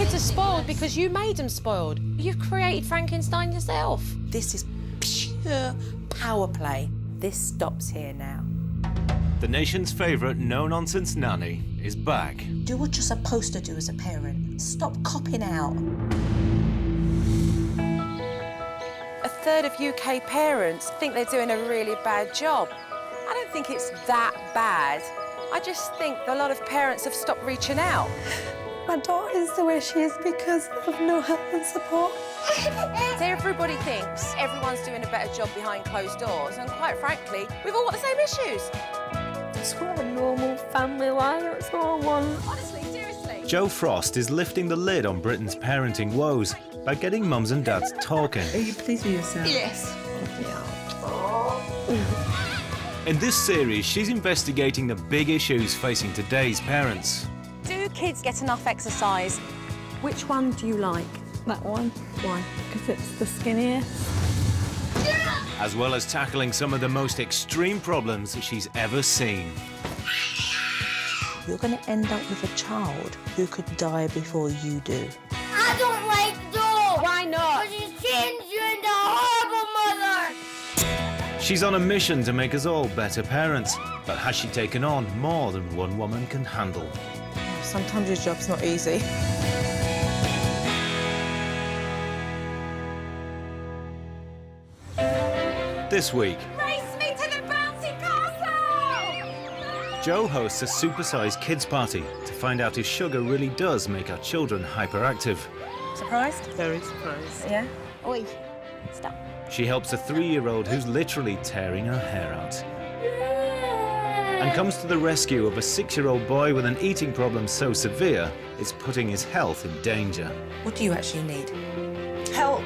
kids are spoiled because you made them spoiled. You've created Frankenstein yourself. This is pure power play. This stops here now. The nation's favourite no-nonsense nanny is back. Do what you're supposed to do as a parent. Stop copping out. A third of UK parents think they're doing a really bad job. I don't think it's that bad. I just think a lot of parents have stopped reaching out. My daughter is the way she is because of no help and support. Everybody thinks everyone's doing a better job behind closed doors, and quite frankly, we've all got the same issues. I just want a normal family life, that's all I want. Honestly, seriously. Jo Frost is lifting the lid on Britain's parenting woes by getting mums and dads talking. Are you pleased with yourself? Yes. In this series, she's investigating the big issues facing today's parents. Do kids get enough exercise? Which one do you like? That one. Why? Because it's the skinniest. As well as tackling some of the most extreme problems that she's ever seen. You're going to end up with a child who could die before you do. I don't like dogs. Why not? Because you changed you into a horrible mother. She's on a mission to make us all better parents, but has she taken on more than one woman can handle? Sometimes your job's not easy. This week, Race me to the bouncy castle! Jo hosts a supersized kids party to find out if sugar really does make our children hyperactive. Surprised? Very surprised. Yeah. Oi, stop. She helps a 3-year-old who's literally tearing her hair out. And comes to the rescue of a 6-year-old boy with an eating problem so severe, it's putting his health in danger. What do you actually need? Help!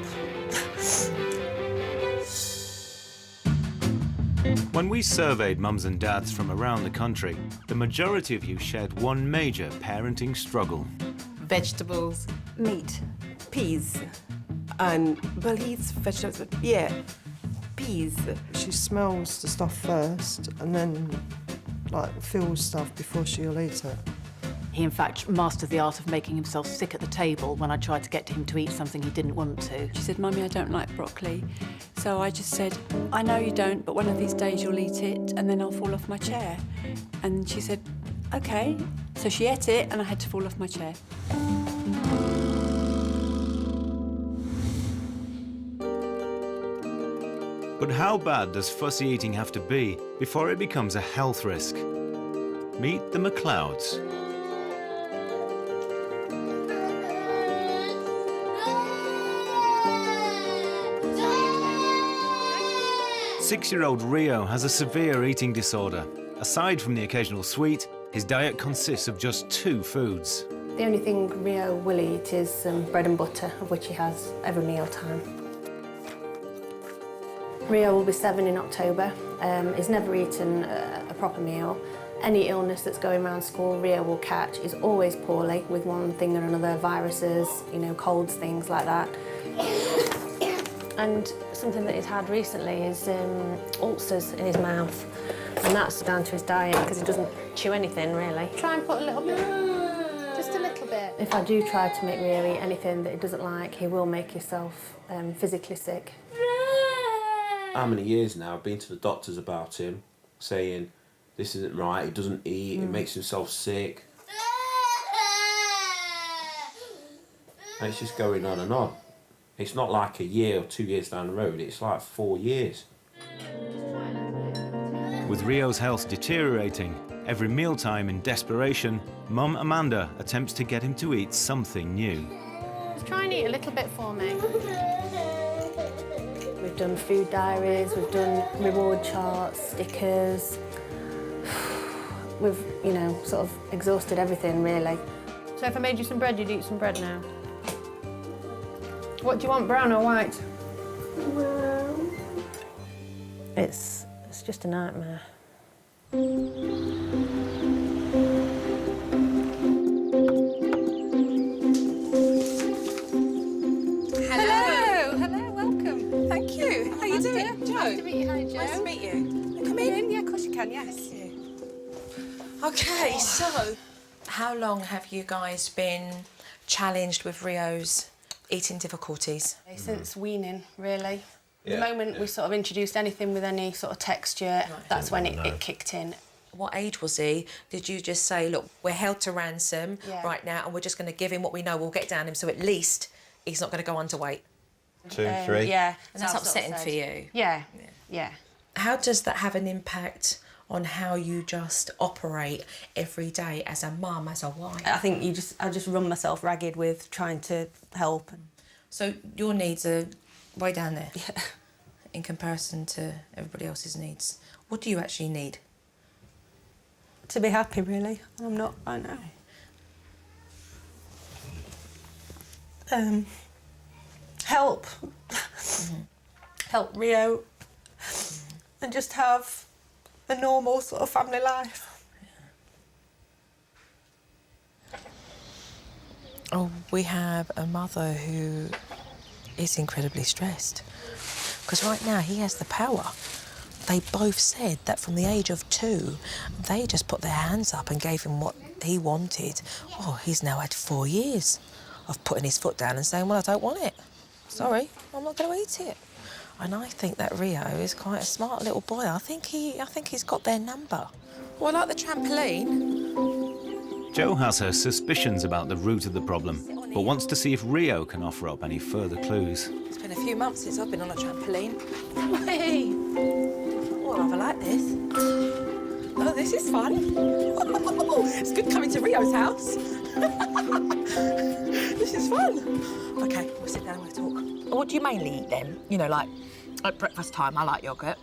When we surveyed mums and dads from around the country, the majority of you shared one major parenting struggle. Vegetables, Meat. peas. And, well, he eats vegetables, but yeah, peas. She smells the stuff first and then, like, feels stuff before she'll eat it. He, in fact, mastered the art of making himself sick at the table when I tried to get him to eat something he didn't want to. She said, Mummy, I don't like broccoli. So I just said, I know you don't, but one of these days you'll eat it and then I'll fall off my chair. And she said, OK. So she ate it and I had to fall off my chair. But how bad does fussy eating have to be before it becomes a health risk? Meet the McLeods. Six-year-old Rio has a severe eating disorder. Aside from the occasional sweet, his diet consists of just 2 foods. The only thing Rio will eat is bread and butter, of which he has every meal time. Rio will be 7 in October. He's never eaten a proper meal. Any illness that's going around school, Rio will catch. He's always poorly with one thing or another, viruses, you know, colds, things like that. And something that he's had recently is ulcers in his mouth. And that's down to his diet, because he doesn't chew anything, really. Try and put a little bit, just a little bit. If I do try to make Rio eat anything that he doesn't like, he will make himself physically sick. How many years now I've been to the doctors about him, saying, this isn't right, he doesn't eat, he makes himself sick. And it's just going on and on. It's not like a year or 2 years down the road, it's like 4 years. With Rio's health deteriorating, every mealtime in desperation, Mum Amanda attempts to get him to eat something new. Just try and eat a little bit for me. We've done food diaries, we've done reward charts, stickers. We've, you know, sort of exhausted everything, really. So if I made you some bread, you'd eat some bread now? What do you want, brown or white? Brown. It's just a nightmare. Hello, welcome. Thank you. How you doing, Jo? Nice to meet you. Hi, Jo. Nice to meet you. Come in. Yeah, of course you can, yes. Okay, so how long have you guys been challenged with Rio's eating difficulties? Since weaning, really. Yeah, The moment we sort of introduced anything with any sort of texture, that's when it kicked in. What age was he? Did you just say, look, we're held to ransom right now and we're just going to give him what we know will get down him, so at least he's not going to go underweight? 2, 3. Yeah. And that's upsetting for you? Yeah, yeah. How does that have an impact on how you just operate every day as a mum, as a wife? I think I just run myself ragged with trying to help. So your needs are way down there in comparison to everybody else's needs. What do you actually need? To be happy, really. I'm not, I know. Help. Help Rio. And just have a normal sort of family life. Oh, we have a mother who is incredibly stressed. Because right now he has the power. They both said that from the age of 2, they just put their hands up and gave him what he wanted. Oh, he's now had 4 years of putting his foot down and saying, well, I don't want it. Sorry, I'm not going to eat it. And I think that Rio is quite a smart little boy. I think he's got their number. Oh, I like the trampoline. Jo has her suspicions about the root of the problem, but wants to see if Rio can offer up any further clues. It's been a few months since I've been on a trampoline. Hey! Oh, I rather like this. Oh, this is fun. It's good coming to Rio's house. This is fun. OK, we'll sit down and we'll talk. What do you mainly eat then? You know, like, at breakfast time, I like yoghurt.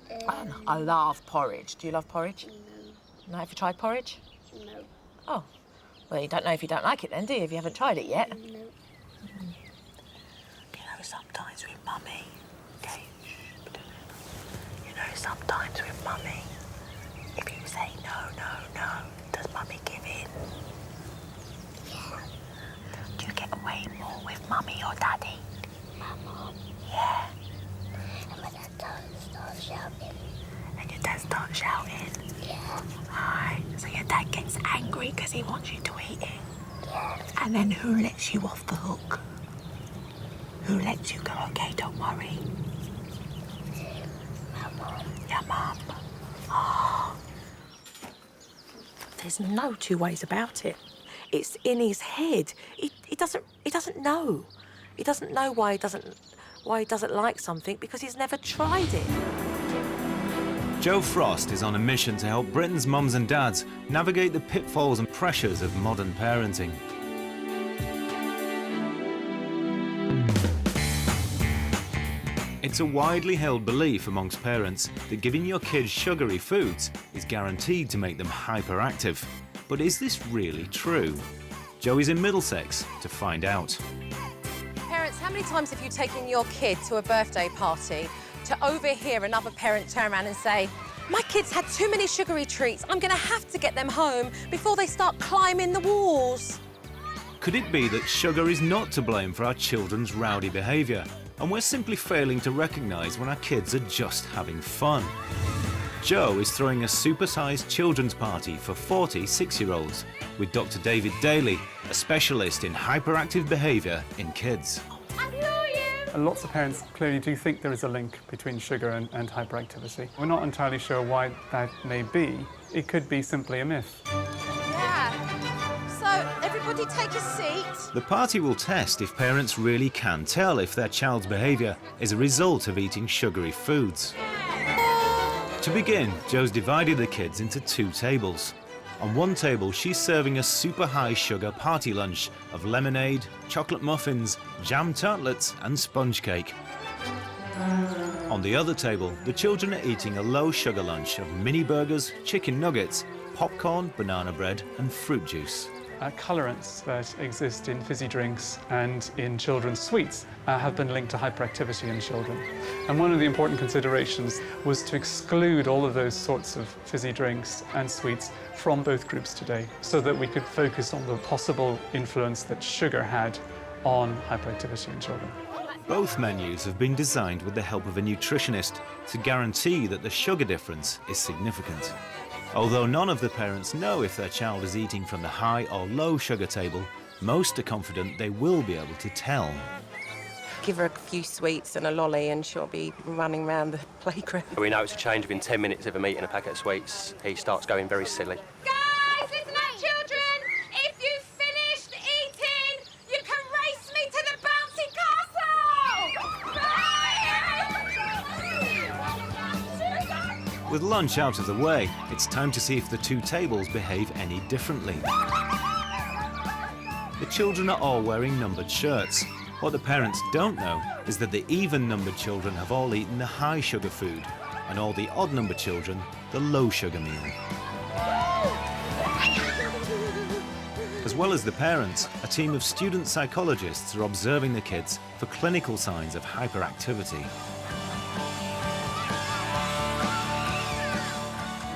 And I love porridge. Do you love porridge? No. No, have you tried porridge? No. Oh. Well, you don't know if you don't like it then, do you, if you haven't tried it yet? No. You know, sometimes with Mummy, okay, you know, sometimes with Mummy, if you say no, no, no, does Mummy give in? Yeah. Do you get away more with Mummy or Daddy? My mom. Yeah. And my dad starts shouting. And your dad starts shouting? Yeah. Right, so your dad gets angry because he wants you to eat it? Yeah. And then who lets you off the hook? Who lets you go, OK, don't worry? My mom. Your mum. Oh. There's no two ways about it. It's in his head. He doesn't know. He doesn't know why he doesn't like something because he's never tried it. Jo Frost is on a mission to help Britain's mums and dads navigate the pitfalls and pressures of modern parenting. It's a widely held belief amongst parents that giving your kids sugary foods is guaranteed to make them hyperactive. But is this really true? Jo is in Middlesex to find out. Parents, how many times have you taken your kid to a birthday party to overhear another parent turn around and say, my kid's had too many sugary treats, I'm going to have to get them home before they start climbing the walls? Could it be that sugar is not to blame for our children's rowdy behaviour, and we're simply failing to recognise when our kids are just having fun? Jo is throwing a supersized children's party for 40 6-year-olds with Dr. David Daly, a specialist in hyperactive behaviour in kids. Lots of parents clearly do think there is a link between sugar and hyperactivity. We're not entirely sure why that may be. It could be simply a myth. Yeah. So, everybody take a seat. The party will test if parents really can tell if their child's behaviour is a result of eating sugary foods. To begin, Jo's divided the kids into 2 tables. On one table, she's serving a super high sugar party lunch of lemonade, chocolate muffins, jam tartlets and sponge cake. On the other table, the children are eating a low sugar lunch of mini burgers, chicken nuggets, popcorn, banana bread and fruit juice. Colorants that exist in fizzy drinks and in children's sweets have been linked to hyperactivity in children. And one of the important considerations was to exclude all of those sorts of fizzy drinks and sweets from both groups today, so that we could focus on the possible influence that sugar had on hyperactivity in children. Both menus have been designed with the help of a nutritionist to guarantee that the sugar difference is significant. Although none of the parents know if their child is eating from the high or low sugar table, Most are confident they will be able to tell. Give her a few sweets and a lolly and she'll be running around the playground. We know it's a change within 10 minutes of him eating a packet of sweets. He starts going very silly. Guys, listen up, children! If you've finished eating, you can race me to the bouncy castle! With lunch out of the way, it's time to see if the two tables behave any differently. The children are all wearing numbered shirts. What the parents don't know is that the even-numbered children have all eaten the high-sugar food, and all the odd-numbered children the low-sugar meal. As well as the parents, a team of student psychologists are observing the kids for clinical signs of hyperactivity.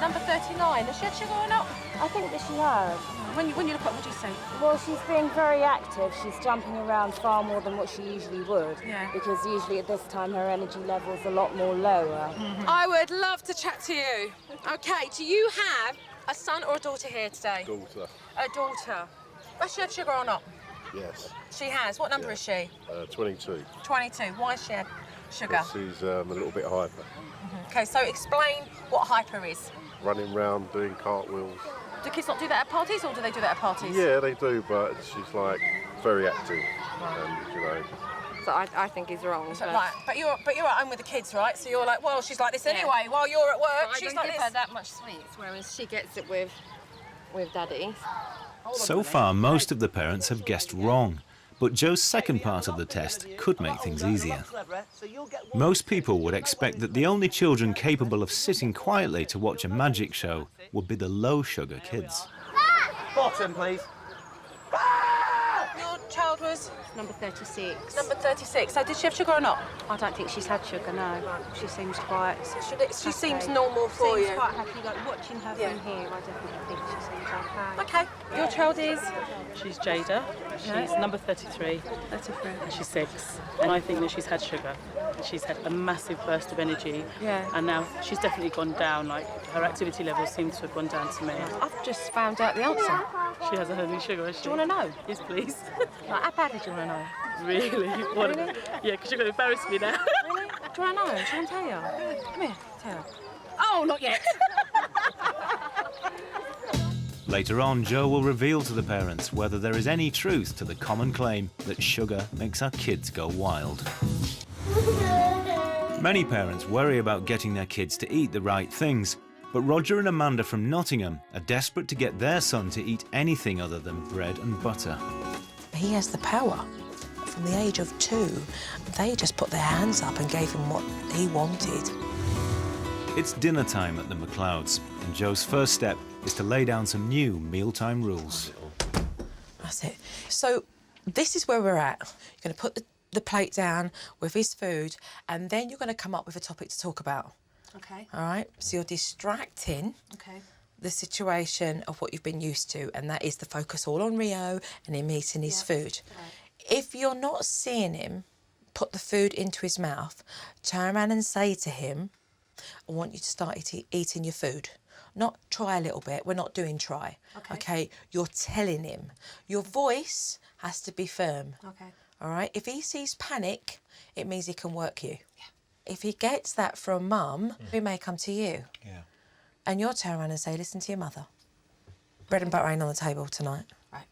Number 39, has she had sugar or not? I think that she has. When you look at what do you say? Well, she's being very active. She's jumping around far more than what she usually would. Yeah. Because usually at this time her energy level's a lot more lower. I would love to chat to you. Okay, do you have a son or a daughter here today? Daughter. A daughter. Has she had sugar or not? Yes. She has. What number is she? 22. 22. Why has she had sugar? She's a little bit hyper. Okay, so explain what hyper is. Running around, doing cartwheels. Do kids not do that at parties, or do they do that at parties? Yeah, they do, but she's like very active, and you know. So I think he's wrong. So, right, but you're at home with the kids, right? So you're like, well, she's like this anyway. While you're at work, But she's I don't like give this. her that much sweets, whereas she gets it with Daddy. So far, most of the parents have guessed wrong, but Joe's second part of the test could make things easier. Most people would expect that the only children capable of sitting quietly to watch a magic show would be the low-sugar kids. Bottom, please. Your child was? Number 36. Number 36. So did she have sugar or not? I don't think she's had sugar, no. She seems quite... She seems normal for seems you. quite happy. Like, watching her from here, I definitely think she seems okay. Okay. Your child is? She's Jada. She's number 33. 33. And she's 6. And I think that she's had sugar. And she's had a massive burst of energy. Yeah. And now she's definitely gone down. Like, her activity levels seem to have gone down to me. I've just found out the answer. She hasn't had any sugar, has she? Do you want to know? Yes, please. Like, how badly do you want to know? Really? What? Really? Yeah, because you're going to embarrass me now. Really? Do you want to know? Do you want to tell you? Come here, tell her. Oh, not yet. Later on, Joe will reveal to the parents whether there is any truth to the common claim that sugar makes our kids go wild. Many parents worry about getting their kids to eat the right things, but Roger and Amanda from Nottingham are desperate to get their son to eat anything other than bread and butter. He has the power. From the age of 2, they just put their hands up and gave him what he wanted. It's dinner time at the McLeods, and Joe's first step is to lay down some new mealtime rules. That's it. So this is where we're at. You're going to put the plate down with his food, and then you're going to come up with a topic to talk about. Okay. All right? So you're distracting Okay. the situation of what you've been used to, and that is the focus all on Rio and him eating his food. Right. If you're not seeing him put the food into his mouth, turn around and say to him, I want you to start eating your food. Not try a little bit. We're not doing try. Okay? You're telling him. Your voice has to be firm. Okay. All right? If he sees panic, it means he can work you. Yeah. If he gets that from Mum, he may come to you. Yeah. And you'll turn around and say, listen to your mother. Bread and butter ain't on the table tonight. Right.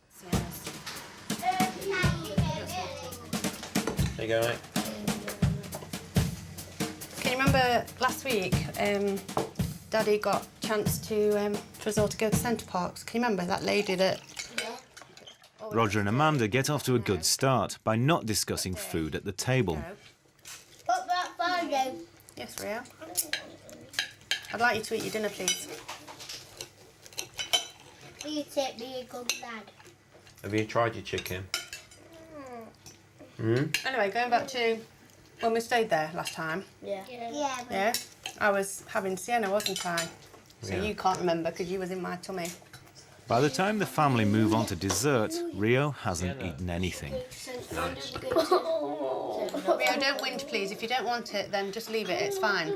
There you go, mate. Can you remember last week, Daddy got a chance to, for us all to go to Centre Parks? Can you remember that lady that... Roger and Amanda get off to a good start by not discussing food at the table. Put that phone down. Yes, Rio. I'd like you to eat your dinner, please. You take me a good dad. Have you tried your chicken? Anyway, going back to when we stayed there last time. Yeah. Yeah? I was having Sienna, wasn't I? So Yeah. you can't remember because you was in my tummy. By the time the family move on to dessert, Rio hasn't eaten anything. Rio, don't whinge, please. If you don't want it, then just leave it. It's fine.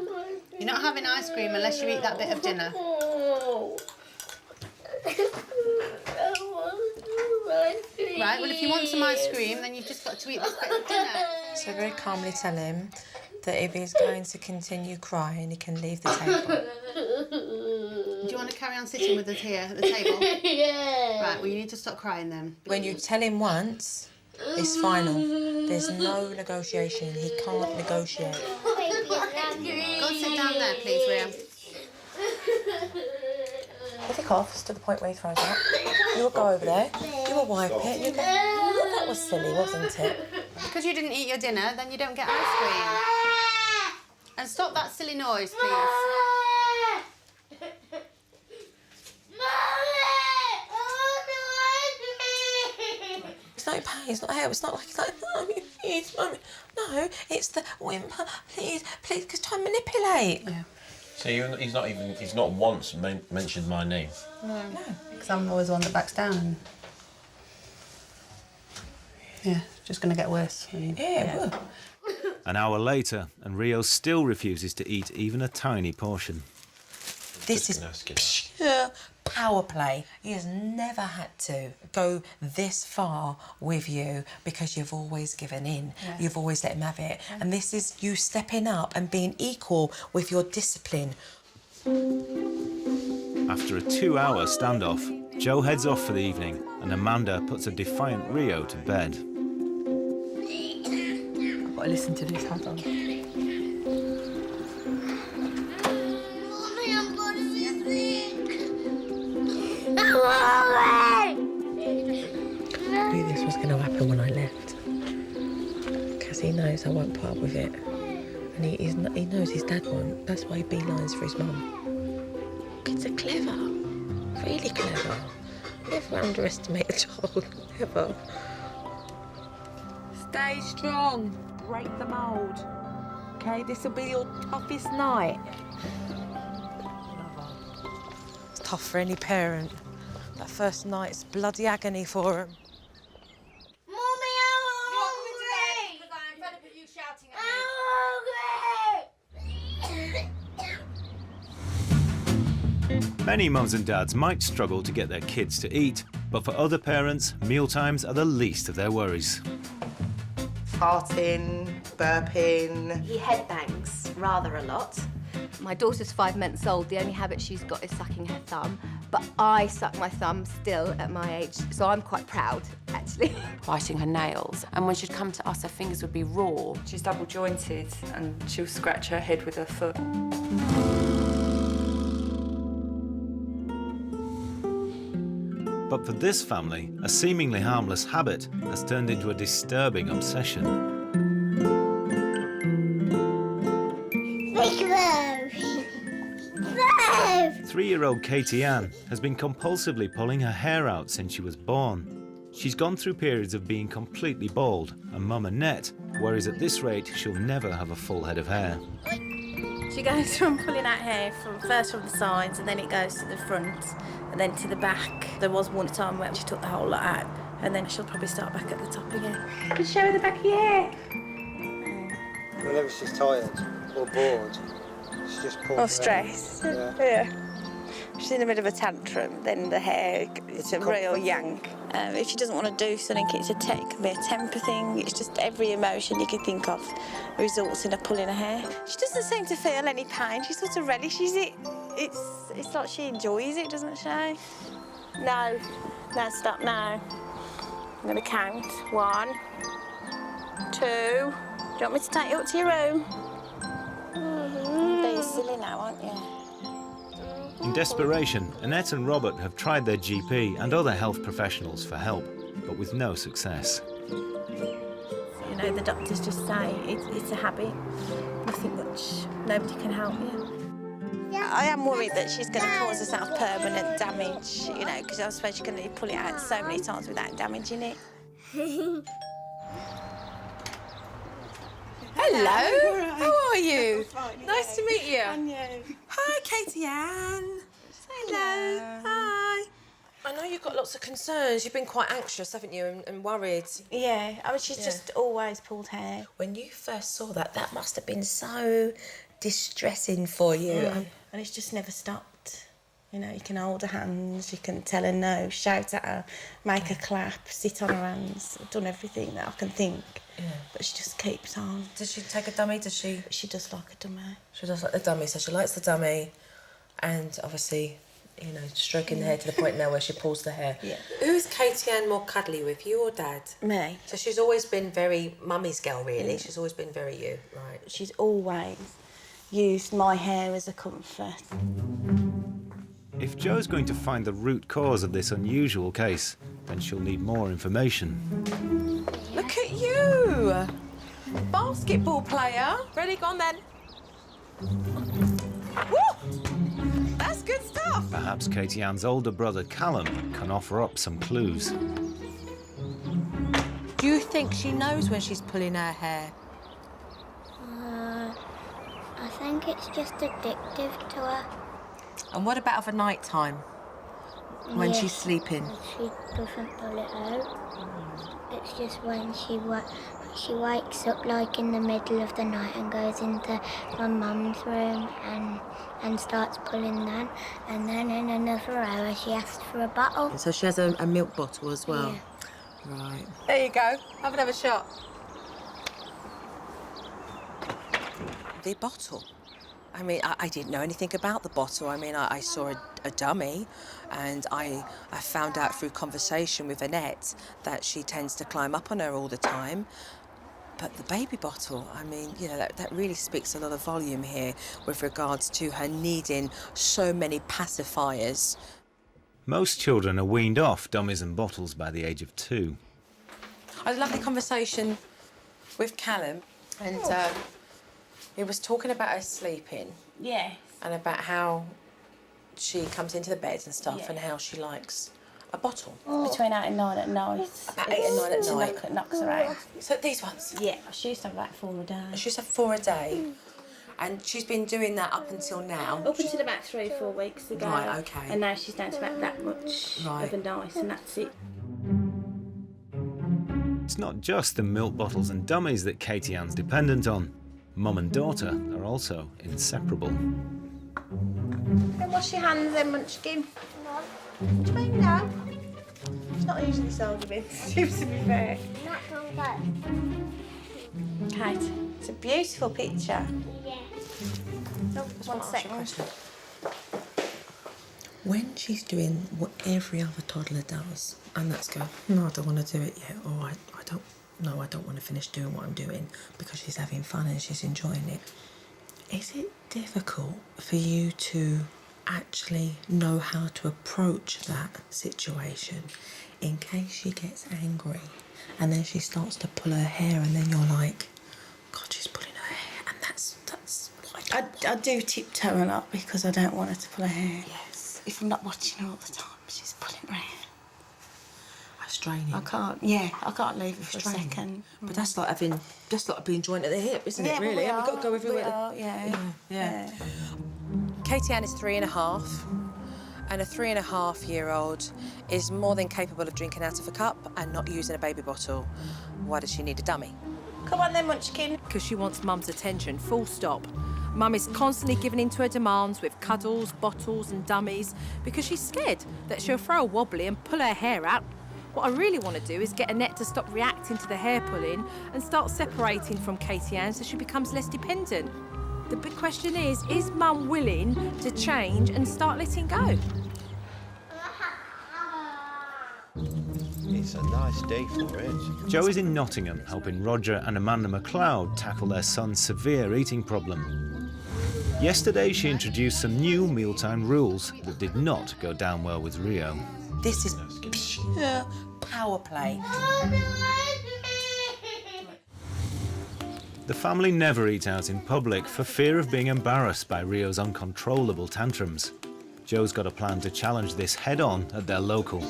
You're not having ice cream unless you eat that bit of dinner. Right, Right, well, if you want some ice cream, then you've just got to eat this bit of dinner. So very calmly tell him that if he's going to continue crying, he can leave the table. Do you want to carry on sitting with us here at the table? Yeah. Right, well, you need to stop crying then. When you tell him once, it's final. There's no negotiation. He can't negotiate. Go and sit down there, please, Ria. If he coughs to the point where he throws up, you will go over there, you will wipe it, and you go, oh, that was silly, wasn't it? Because you didn't eat your dinner, then you don't get ice cream. And stop that silly noise, please. It's not pain, it's not help, it's not like he's like, Mummy, please, Mummy. No, it's the whimper, please, because try and manipulate. Yeah. So he's not once mentioned my name. No. Because I'm always the one that backs down. And... yeah, it's just going to get worse. Yeah. An hour later, and Rio still refuses to eat even a tiny portion. This is pure power play. He has never had to go this far with you because you've always given in. Yeah. You've always let him have it. Yeah. And this is you stepping up and being equal with your discipline. After a 2-hour standoff, Joe heads off for the evening and Amanda puts a defiant Rio to bed. I've got to listen to this, hold on. I knew this was going to happen when I left. Because he knows I won't put up with it. And he knows his dad won't. That's why he beelines for his mum. Kids are clever. Really clever. Never underestimate a child. Never. Stay strong. Break the mould. OK? This will be your toughest night. It's tough for any parent. That first night's bloody agony for him. Mummy, I'm hungry! Because I'm fed up with you shouting at me. Many mums and dads might struggle to get their kids to eat, but for other parents, mealtimes are the least of their worries. Farting, burping. He headbangs rather a lot. My daughter's 5 months old. The only habit she's got is sucking her thumb. But I suck my thumb still at my age, so I'm quite proud, actually. Biting her nails, and when she'd come to us, her fingers would be raw. She's double jointed and she'll scratch her head with her foot. But for this family, a seemingly harmless habit has turned into a disturbing obsession. Big love. 3-year-old Katie Ann has been compulsively pulling her hair out since she was born. She's gone through periods of being completely bald, and Mum Annette worries at this rate she'll never have a full head of hair. She goes from pulling out hair first from the sides, and then it goes to the front, and then to the back. There was one time where she took the whole lot out, and then she'll probably start back at the top again. You can show her the back of your hair. Whenever she's tired or bored, she just pulls Or stressed. Yeah. She's in the middle of a tantrum, then the hair, it's a real yank. If she doesn't want to do something, it can be a temper thing. It's just every emotion you could think of results in her pulling her hair. She doesn't seem to feel any pain. She sort of relishes it. It's like she enjoys it, doesn't she? No, stop now. I'm going to count. 1, 2. Do you want me to take you up to your room? Being silly now, aren't you? In desperation, Annette and Robert have tried their GP and other health professionals for help, but with no success. You know, the doctors just say it's a habit, nothing much, nobody can help you. I am worried that she's going to cause herself permanent damage, you know, because I suppose she can pull it out so many times without damaging it. Hello, how are you? Fine, Nice to meet you. And you. Hi, Katie Ann. Hello. Hi. I know you've got lots of concerns. You've been quite anxious, haven't you, and worried? Yeah, I mean, she's just always pulled hair. When you first saw that must have been so distressing for you. And it's just never stopped. You know, you can hold her hands, you can tell her no, shout at her, make her clap, sit on her hands. I've done everything that I can think. Yeah. But she just keeps on. Does she take a dummy? Does she? She does like a dummy. She does like the dummy, so she likes the dummy, and obviously, you know, stroking the hair to the point now where she pulls the hair. Yeah. Who is Katie Ann more cuddly with, you or Dad? Me. So she's always been very mummy's girl, really. She's always been very you, right? She's always used my hair as a comfort. If Jo's going to find the root cause of this unusual case, then she'll need more information. Look at you! Basketball player. Ready, go on then. Woo! That's good stuff. Perhaps Katie Ann's older brother Callum can offer up some clues. Do you think she knows when she's pulling her hair? I think it's just addictive to her. And what about of a night time? When she's Yes, sleeping? She doesn't pull it out. It's just when she wakes up like in the middle of the night and goes into my mum's room and starts pulling then. And then in another hour she asks for a bottle. So she has a milk bottle as well? Yeah. Right. There you go. Have another shot. The bottle. I mean, I didn't know anything about the bottle. I mean, I saw a dummy, and I found out through conversation with Annette that she tends to climb up on her all the time. But the baby bottle, I mean, you know, that really speaks a lot of volume here with regards to her needing so many pacifiers. Most children are weaned off dummies and bottles by the age of 2. I had a lovely conversation with Callum, and he was talking about her sleeping. Yes. And about how she comes into the bed and stuff, and how she likes a bottle. Between 8 and 9 at night. About 8 and 9 at night. It knocks her out. So these ones? Yeah, she used to have like 4 a day. She used to have 4 a day. And she's been doing that up until now. Up until about 3 or 4 weeks ago. Right, okay. And now she's down to about that much of a night, and that's it. It's not just the milk bottles and dummies that Katie Ann's dependent on. Mum and daughter are also inseparable. Don't wash your hands then, Munchkin. No. What do you mean, no? It's not usually this argument, seems to be fair. Kate, it's a beautiful picture. Yeah. Oh, just 1 second. When she's doing what every other toddler does, and that's go, no, I don't want to do it yet, or I don't want to finish doing what I'm doing because she's having fun and she's enjoying it. Is it difficult for you to actually know how to approach that situation in case she gets angry and then she starts to pull her hair and then you're like, God, she's pulling her hair, and that's what I do tiptoe a lot because I don't want her to pull her hair. Yes. If I'm not watching her all the time, she's pulling her hair. That's draining. I can't leave her for a second. But that's like being joined at the hip, isn't it, really? We've got to go everywhere. Yeah. Katie Ann is 3.5, and a 3.5-year-old is more than capable of drinking out of a cup and not using a baby bottle. Why does she need a dummy? Come on then, Munchkin. Because she wants Mum's attention, full stop. Mum is constantly giving in to her demands with cuddles, bottles and dummies because she's scared that she'll throw a wobbly and pull her hair out. What I really want to do is get Annette to stop reacting to the hair pulling and start separating from Katie Ann so she becomes less dependent. The big question is Mum willing to change and start letting go? It's a nice day for it. Jo is in Nottingham helping Roger and Amanda MacLeod tackle their son's severe eating problem. Yesterday she introduced some new mealtime rules that did not go down well with Rio. This is pure power play. The family never eat out in public for fear of being embarrassed by Rio's uncontrollable tantrums. Jo's got a plan to challenge this head-on at their local.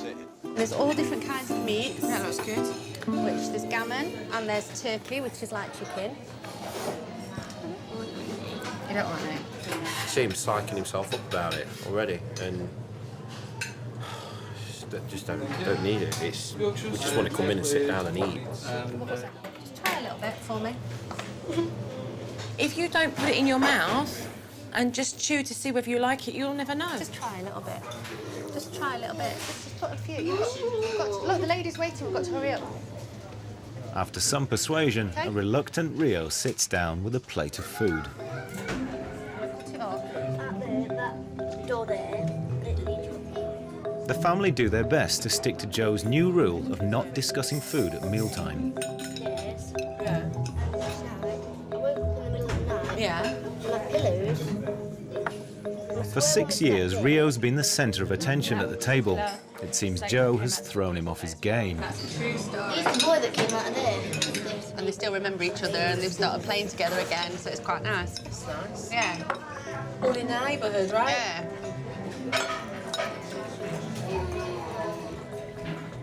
There's all different kinds of meats. That looks good. Which there's gammon and there's turkey, which is like chicken. You don't want it? See him psyching himself up about it already, and just don't need it. We just want to come in and sit down and eat. Just try a little bit for me. If you don't put it in your mouth, and just chew to see whether you like it. You'll never know. Just try a little bit. Just try a little bit. Just put a few. You've got to, look, the lady's waiting. We've got to hurry up. After some persuasion, a reluctant Rio sits down with a plate of food. Put it up. That door there. The family do their best to stick to Joe's new rule of not discussing food at mealtime. Yes. Yeah. I woke up in the middle of the night. Yeah. My pillows. For 6 years, Rio's been the centre of attention at the table. It seems Joe has thrown him off his game. That's a true story. He's the boy that came out of there. And they still remember each other and they've started playing together again, so it's quite nice. That's nice. Yeah. All in the neighbourhood, right? Yeah.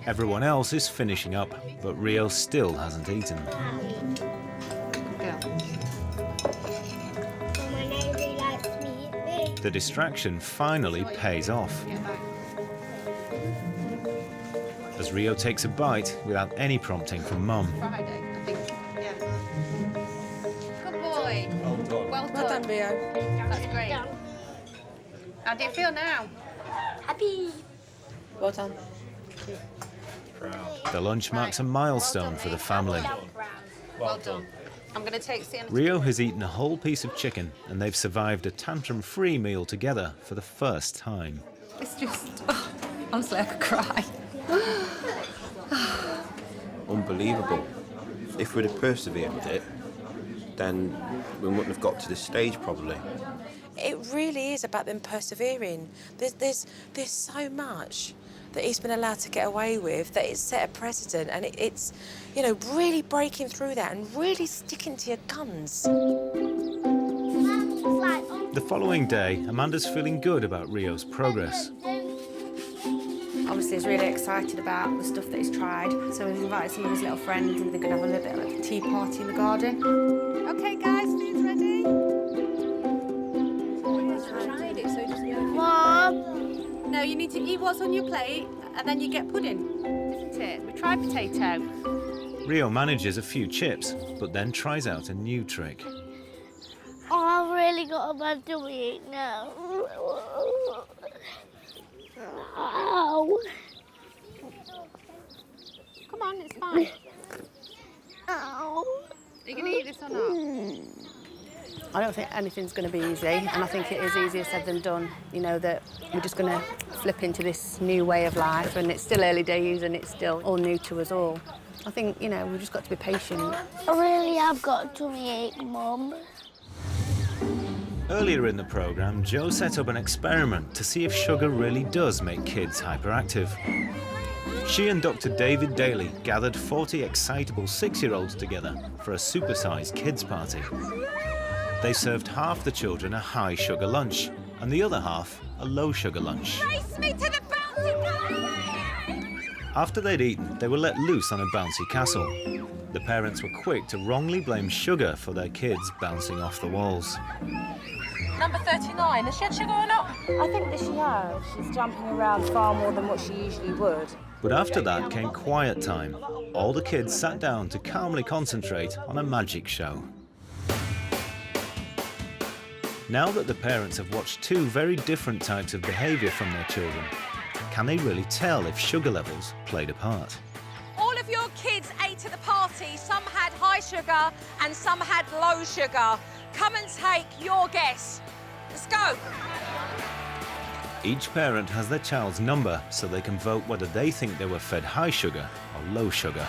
Everyone else is finishing up, but Rio still hasn't eaten. The distraction finally pays off. As Rio takes a bite without any prompting from Mum. Friday, I think. Yeah. Good boy. Well done, Rio. That's great. How do you feel now? Happy. Well done. The lunch marks a milestone for the family. Well done. I'm going to take Sienna. Rio has eaten a whole piece of chicken and they've survived a tantrum-free meal together for the first time. It's just... Oh, honestly, I could cry. Unbelievable. If we'd have persevered with it, then we wouldn't have got to this stage probably. It really is about them persevering. There's so much that he's been allowed to get away with that it's set a precedent, and it's, you know, really breaking through that and really sticking to your guns. The following day, Amanda's feeling good about Rio's progress. Obviously, he's really excited about the stuff that he's tried. So we've invited some of his little friends and they're going to have a little bit of like a tea party in the garden. OK, guys, food's ready. Tried it, so just Mom. No, you need to eat what's on your plate and then you get pudding, isn't it? We tried potato. Rio manages a few chips, but then tries out a new trick. Oh, I've really got a bad tummy now. Ow. Come on, it's fine. Ow. Are you going to eat this or not? I don't think anything's going to be easy, and I think it is easier said than done. You know, that we're just going to flip into this new way of life, and it's still early days and it's still all new to us all. I think, you know, we've just got to be patient. I really have got a tummy ache, Mum. Earlier in the programme, Joe set up an experiment to see if sugar really does make kids hyperactive. She and Dr. David Daly gathered 40 excitable 6-year-olds together for a supersized kids' party. They served half the children a high-sugar lunch and the other half a low-sugar lunch. Race me to the bouncy castle! After they'd eaten, they were let loose on a bouncy castle. The parents were quick to wrongly blame sugar for their kids bouncing off the walls. Number 39, has she had sugar or not? I think that she has. She's jumping around far more than what she usually would. But after that came quiet time. All the kids sat down to calmly concentrate on a magic show. Now that the parents have watched two very different types of behaviour from their children, can they really tell if sugar levels played a part? All of your kids ate at the party. Some had high sugar and some had low sugar. Come and take your guess. Let's go. Each parent has their child's number so they can vote whether they think they were fed high sugar or low sugar.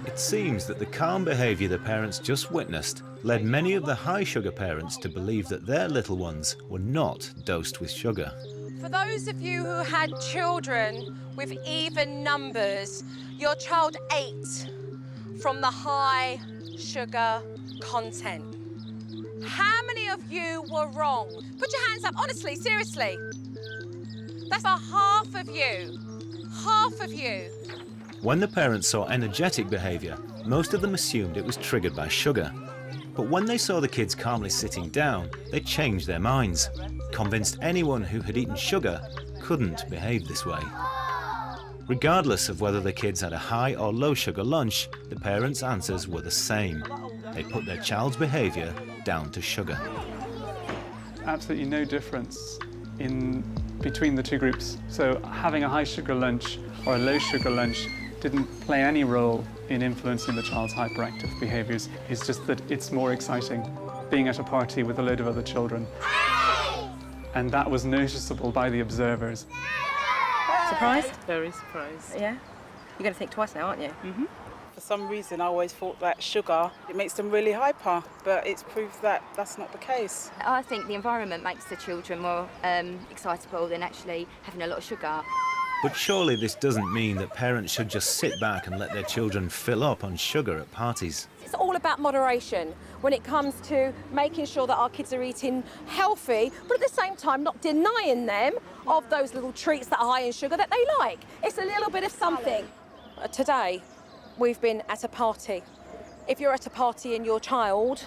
It seems that the calm behaviour the parents just witnessed led many of the high sugar parents to believe that their little ones were not dosed with sugar. For those of you who had children with even numbers, your child ate from the high sugar content. How many of you were wrong? Put your hands up, honestly, seriously. That's for half of you. Half of you. When the parents saw energetic behaviour, most of them assumed it was triggered by sugar. But when they saw the kids calmly sitting down, they changed their minds, convinced anyone who had eaten sugar couldn't behave this way. Regardless of whether the kids had a high or low sugar lunch, the parents' answers were the same. They put their child's behaviour down to sugar. Absolutely no difference between the two groups. So having a high sugar lunch or a low sugar lunch didn't play any role in influencing the child's hyperactive behaviours. It's just that it's more exciting being at a party with a load of other children. And that was noticeable by the observers. Surprised? Very surprised. Yeah? You're going to think twice now, aren't you? Mm-hmm. For some reason, I always thought that sugar, it makes them really hyper, but it's proved that that's not the case. I think the environment makes the children more excitable than actually having a lot of sugar. But surely this doesn't mean that parents should just sit back and let their children fill up on sugar at parties. It's all about moderation when it comes to making sure that our kids are eating healthy, but at the same time not denying them of those little treats that are high in sugar that they like. It's a little bit of something. Today, we've been at a party. If you're at a party and your child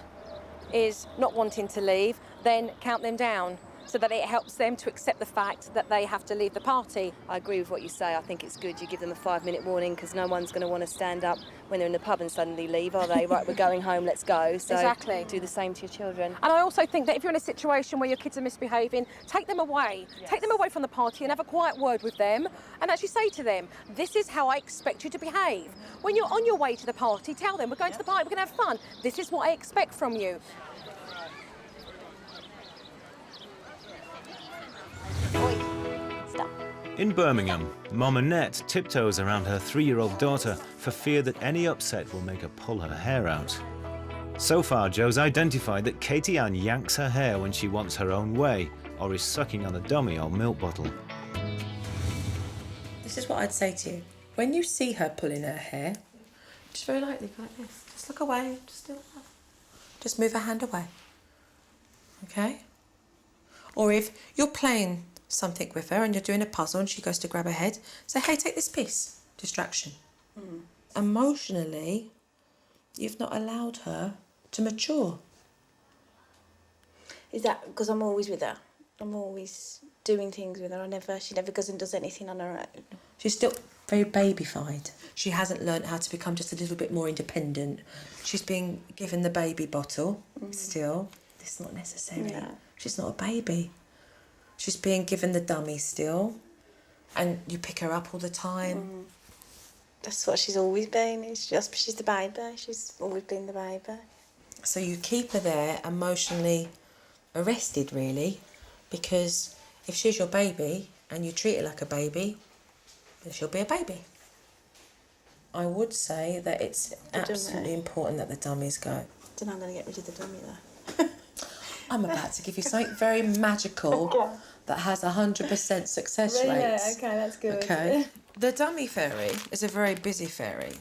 is not wanting to leave, then count them down, so that it helps them to accept the fact that they have to leave the party. I agree with what you say. I think it's good you give them a 5-minute warning, because no one's going to want to stand up when they're in the pub and suddenly leave, are they? Right, we're going home, let's go. So exactly. Do the same to your children. And I also think that if you're in a situation where your kids are misbehaving, take them away. Yes. Take them away from the party and have a quiet word with them and actually say to them, this is how I expect you to behave. When you're on your way to the party, tell them, we're going to the party, we're going to have fun. This is what I expect from you. Stop. In Birmingham, Mom Annette tiptoes around her 3-year-old daughter for fear that any upset will make her pull her hair out. So far, Jo's identified that Katie Ann yanks her hair when she wants her own way or is sucking on a dummy or milk bottle. This is what I'd say to you. When you see her pulling her hair, just very lightly go like this. Just look away, just do that. Just move her hand away. Okay? Or if you're playing something with her and you're doing a puzzle and she goes to grab her head, say, hey, take this piece. Distraction. Emotionally, you've not allowed her to mature. Is that because I'm always with her? I'm always doing things with her. She never goes and does anything on her own. She's still very babyfied. She hasn't learnt how to become just a little bit more independent. She's being given the baby bottle still. It's not necessary. No. She's not a baby. She's being given the dummy still. And you pick her up all the time. That's what she's always been. She's the baby. She's always been the baby. So you keep her there emotionally arrested, really, because if she's your baby and you treat her like a baby, then she'll be a baby. I would say that it's absolutely important that the dummies go. I don't know, I'm going to get rid of the dummy though. I'm about to give you something very magical that has 100% success rate. Yeah, okay, that's good. Okay. The dummy fairy is a very busy fairy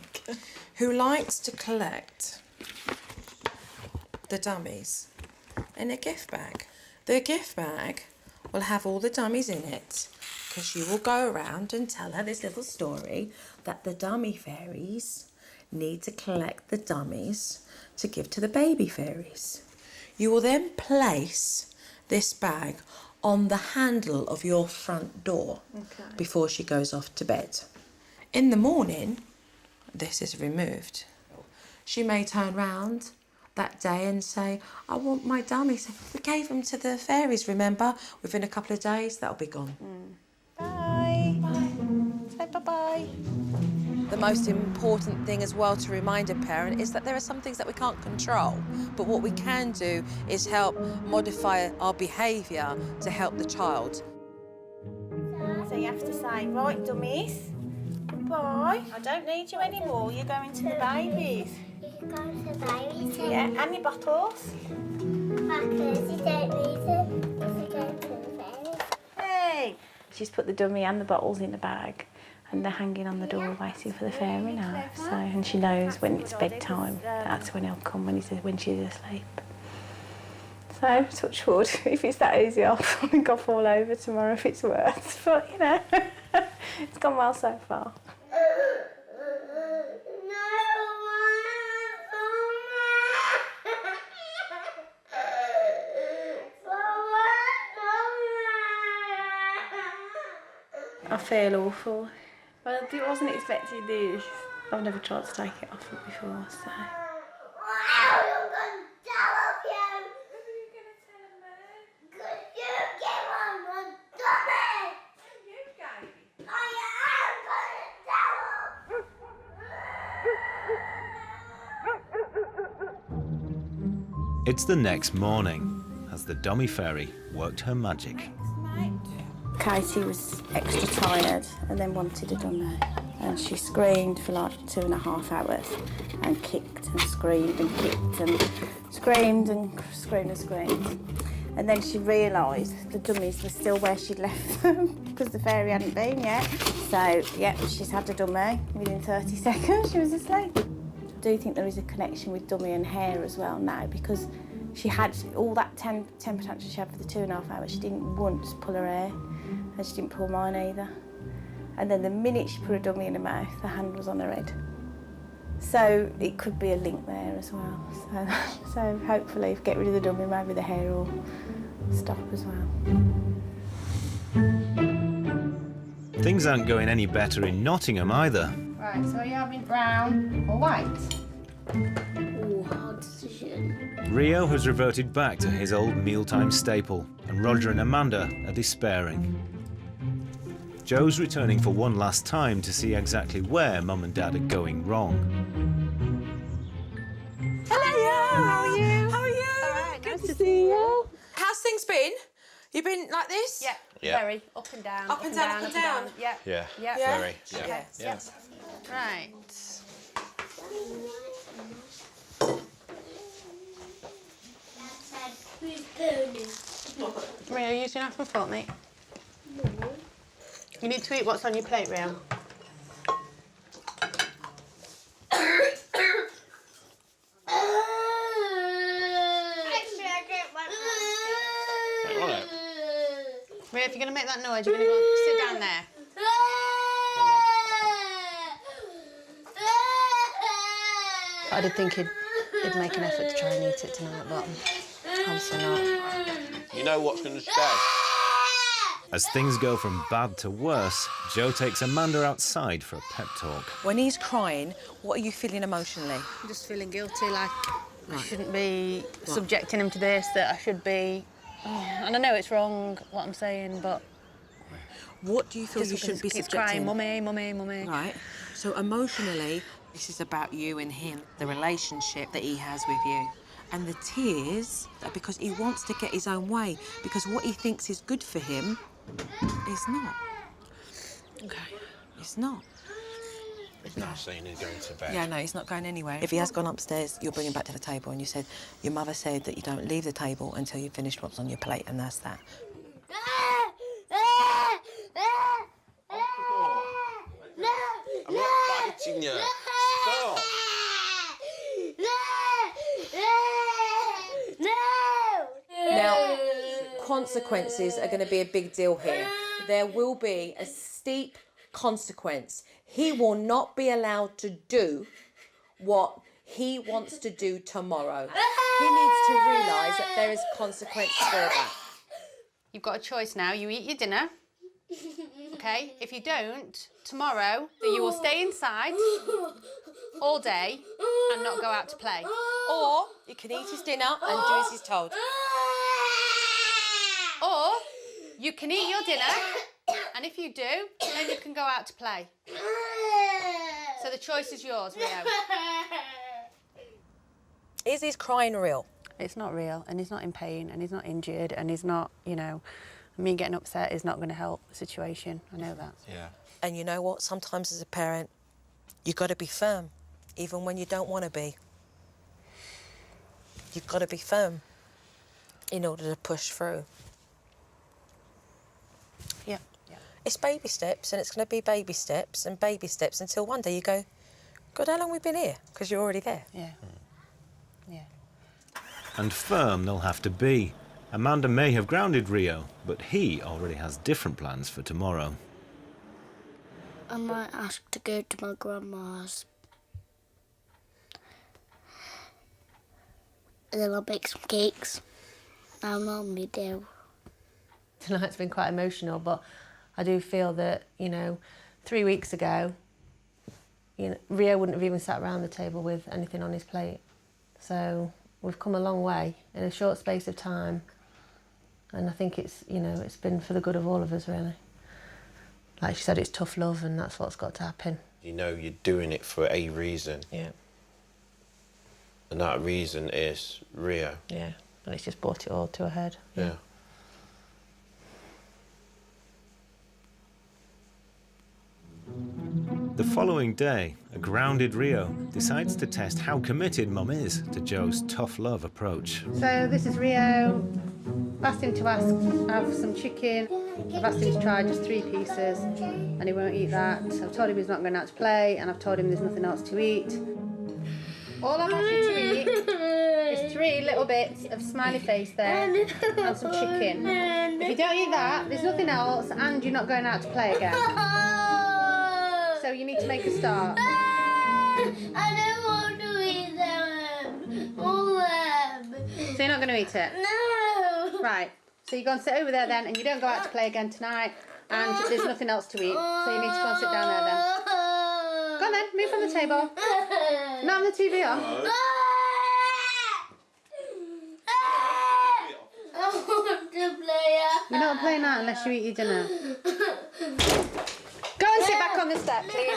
who likes to collect the dummies in a gift bag. The gift bag will have all the dummies in it because you will go around and tell her this little story that the dummy fairies need to collect the dummies to give to the baby fairies. You will then place this bag on the handle of your front door before she goes off to bed. In the morning, this is removed. She may turn round that day and say, I want my dummies. We gave them to the fairies, remember? Within a couple of days, that'll be gone. Bye. Bye. Say bye-bye. The most important thing as well to remind a parent is that there are some things that we can't control, but what we can do is help modify our behaviour to help the child. So you have to say, right, dummies, goodbye. I don't need you anymore. You're going to the babies. You're going to the babies? Yeah, and your bottles. Because you don't need them if you're going to the fairies. Hey! She's put the dummy and the bottles in the bag and they're hanging on the door waiting for the fairy now. So, and she knows when it's bedtime, that's when he'll come, when she's asleep. So, touch wood, if it's that easy, I think I'll fall over tomorrow if it's worse. But, you know, it's gone well so far. I feel awful. Well, I wasn't expecting this. I've never tried to take it off it before, so... It's the next morning as the dummy fairy worked her magic. Katie was extra tired and then wanted a dummy. And she screamed for like 2.5 hours and kicked and screamed and kicked and screamed and screamed and screamed. And then she realised the dummies were still where she'd left them because the fairy hadn't been yet. So, yeah, she's had a dummy. Within 30 seconds, she was asleep. I do think there is a connection with dummy and hair as well now because she had all that temper tantrum she had for the 2.5 hours. She didn't once pull her hair and she didn't pull mine either. And then the minute she put a dummy in her mouth, the hand was on her head. So it could be a link there as well. So hopefully if we get rid of the dummy, maybe the hair will stop as well. Things aren't going any better in Nottingham either. Right, so are you having brown or white? Oh, hard decision. Rio has reverted back to his old mealtime staple, and Roger and Amanda are despairing. Joe's returning for one last time to see exactly where Mum and Dad are going wrong. Hello, how are you? How are you? All right, Good to see you. How's things been? You been like this? Yeah, Yeah. very. Up and down. Up and down, up and down. Yeah. Yeah. Yeah. Very. Yeah. Okay. Yeah. Right. Rio, are you using half a fork, mate? You need to eat what's on your plate, Rio. Rio, if you're going to make that noise, you're going to go sit down there. I did think he'd make an effort to try and eat it tonight, but obviously not. You know what's going to stay? As things go from bad to worse, Joe takes Amanda outside for a pep talk. When he's crying, what are you feeling emotionally? I'm just feeling guilty, like I shouldn't be subjecting him to this, that I should be... Oh, and I know it's wrong, what I'm saying, but... What do you feel you shouldn't be keeps subjecting? crying, mummy, mummy, mummy. Right. So emotionally, this is about you and him, the relationship that he has with you. And the tears are because he wants to get his own way, because what he thinks is good for him is not. Okay. It's not. He's not saying he's going to bed. Yeah, no, he's not going anywhere. If he has gone upstairs, you'll bring him back to the table and you said, your mother said that you don't leave the table until you've finished what's on your plate, and that's that. I'm not fighting you. Stop. Now, consequences are going to be a big deal here. There will be a steep consequence. He will not be allowed to do what he wants to do tomorrow. He needs to realise that there is consequence for that. You've got a choice now. You eat your dinner, OK? If you don't, tomorrow you will stay inside all day and not go out to play. Or he can eat his dinner and do as he's told. Or you can eat your dinner, and if you do, then you can go out to play. So the choice is yours, Rio. Is his crying real? It's not real, and he's not in pain, and he's not injured, and he's not, you know, me getting upset is not going to help the situation. I know that. Yeah. And you know what? Sometimes as a parent, you've got to be firm, even when you don't want to be. You've got to be firm in order to push through. Yeah. It's baby steps, and it's going to be baby steps until one day you go, God, how long have we been here? Because you're already there. Yeah. Yeah. And firm they'll have to be. Amanda may have grounded Rio, but he already has different plans for tomorrow. I might ask to go to my grandma's. And then I'll bake some cakes. I normally do. Tonight's been quite emotional, but I do feel that, you know, 3 weeks ago, Rio wouldn't have even sat around the table with anything on his plate. So we've come a long way in a short space of time, and I think it's been for the good of all of us, really. Like she said, it's tough love, and that's what's got to happen. You know you're doing it for a reason. Yeah. And that reason is Rio. Yeah, and it's just brought it all to a head. Yeah. The following day, a grounded Rio decides to test how committed Mum is to Joe's tough love approach. So this is Rio. I've asked him to have some chicken. I've asked him to try just 3 pieces, and he won't eat that. I've told him he's not going out to play, and I've told him there's nothing else to eat. All I'm asking to eat is 3 little bits of smiley face there and some chicken. If you don't eat that, there's nothing else, and you're not going out to play again. So you need to make a start. I don't want to eat them. All them. So you're not going to eat it? No. Right. So you go and sit over there then, and you don't go out to play again tonight, and there's nothing else to eat. So you need to go and sit down there then. Go on then, move from the table. Not on the TV on. I want to play. You're not playing that unless you eat your dinner. Go and sit back on the step, please.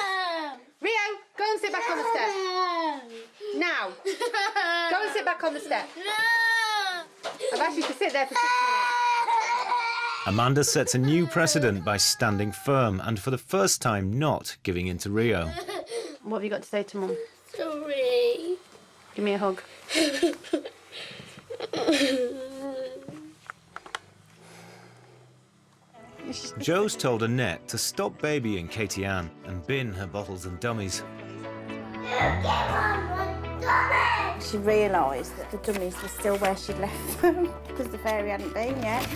Rio, go and sit back on the step. Now. Go and sit back on the step. I've asked you to sit there for 6 minutes. Amanda sets a new precedent by standing firm and for the first time not giving in to Rio. What have you got to say to Mum? Sorry. Give me a hug. Joe's told Annette to stop babying Katie Ann and bin her bottles and dummies. She realised that the dummies were still where she'd left them because the fairy hadn't been yet.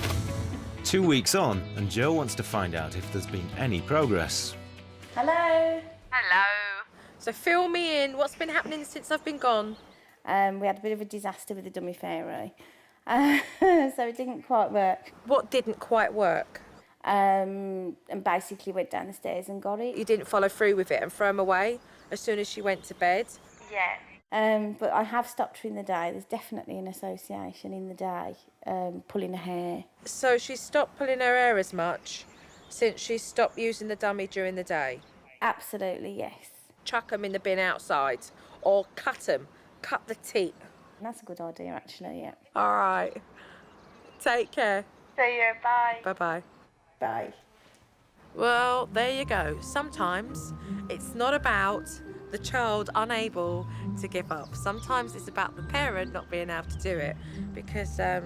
2 weeks on, and Joe wants to find out if there's been any progress. Hello. Hello. So fill me in. What's been happening since I've been gone? We had a bit of a disaster with the dummy fairy, so it didn't quite work. What didn't quite work? And basically went down the stairs and got it. You didn't follow through with it and throw him away as soon as she went to bed? Yeah. But I have stopped her in the day. There's definitely an association in the day, pulling her hair. So she stopped pulling her hair as much since she stopped using the dummy during the day? Absolutely, yes. Chuck them in the bin outside or cut them, cut the teat. That's a good idea, actually, yeah. All right. Take care. See you, bye. Bye-bye. Bye. Well, there you go. Sometimes it's not about the child unable to give up. Sometimes it's about the parent not being able to do it, because I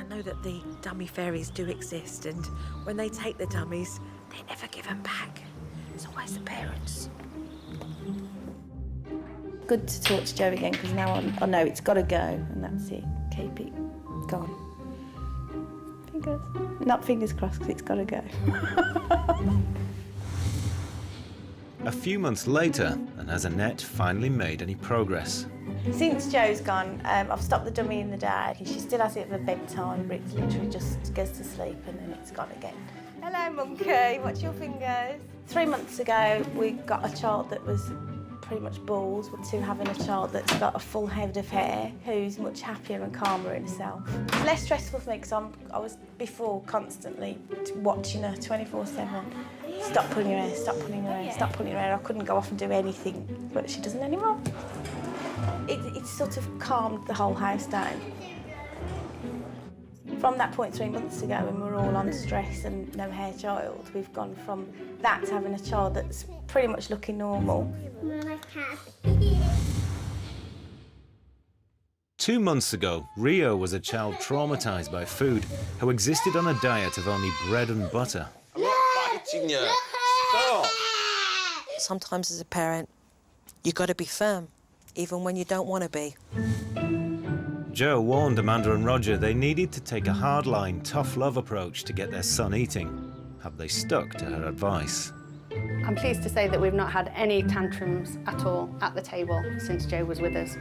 know that the dummy fairies do exist, and when they take the dummies, they never give them back. It's always the parents. Good to talk to Joe again, because now I know it's got to go, and that's it. Keep it gone. Fingers. Not fingers crossed, because it's got to go. A few months later, and has Annette finally made any progress? Since Joe's gone, I've stopped the dummy in the day. She still has it for bedtime, but it literally just goes to sleep and then it's gone again. Hello, monkey. What's your fingers? 3 months ago, we got a child that was pretty much bald, to having a child that's got a full head of hair, who's much happier and calmer in herself. It's less stressful for me because I was before constantly watching her 24/7. Stop pulling her hair, stop pulling her hair, stop pulling her hair. I couldn't go off and do anything, but she doesn't anymore. It's sort of calmed the whole house down. From that point 3 months ago, when we were all on stress and no hair child, we've gone from that to having a child that's pretty much looking normal. 2 months ago, Rio was a child traumatised by food who existed on a diet of only bread and butter. I'm not fighting you. Stop. Sometimes as a parent, you've got to be firm, even when you don't want to be. Joe warned Amanda and Roger they needed to take a hardline, tough love approach to get their son eating. Have they stuck to her advice? I'm pleased to say that we've not had any tantrums at all at the table since Joe was with us.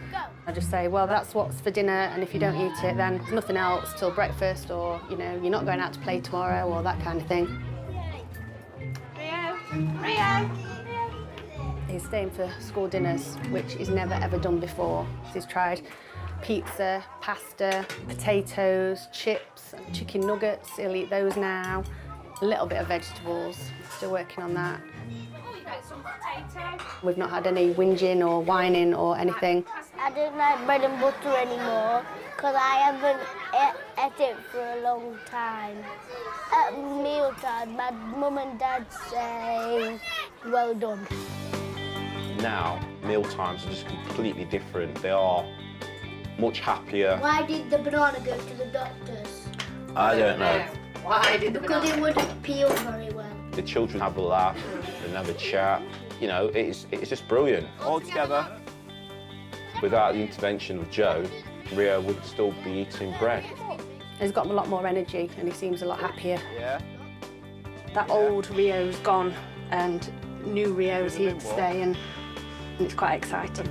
I just say, well, that's what's for dinner, and if you don't eat it, then there's nothing else till breakfast, or, you know, you're not going out to play tomorrow, or that kind of thing. Rio, Rio! He's staying for school dinners, which he's never ever done before. He's tried pizza, pasta, potatoes, chips, chicken nuggets. He'll eat those now. A little bit of vegetables. Still working on that. We've not had any whinging or whining or anything. I don't like bread and butter anymore because I haven't ate it for a long time. At mealtime, my mum and dad say, well done. Now, meal times are just completely different. They are much happier. Why did the banana go to the doctors? I don't know. Why did the Because it wouldn't peel very well. The children have a laugh and have a chat. You know, it's just brilliant. All together. Without the intervention of Joe, Rio would still be eating bread. He's got a lot more energy and he seems a lot happier. Yeah. That old Rio's gone and new Rio's here to stay and it's quite exciting.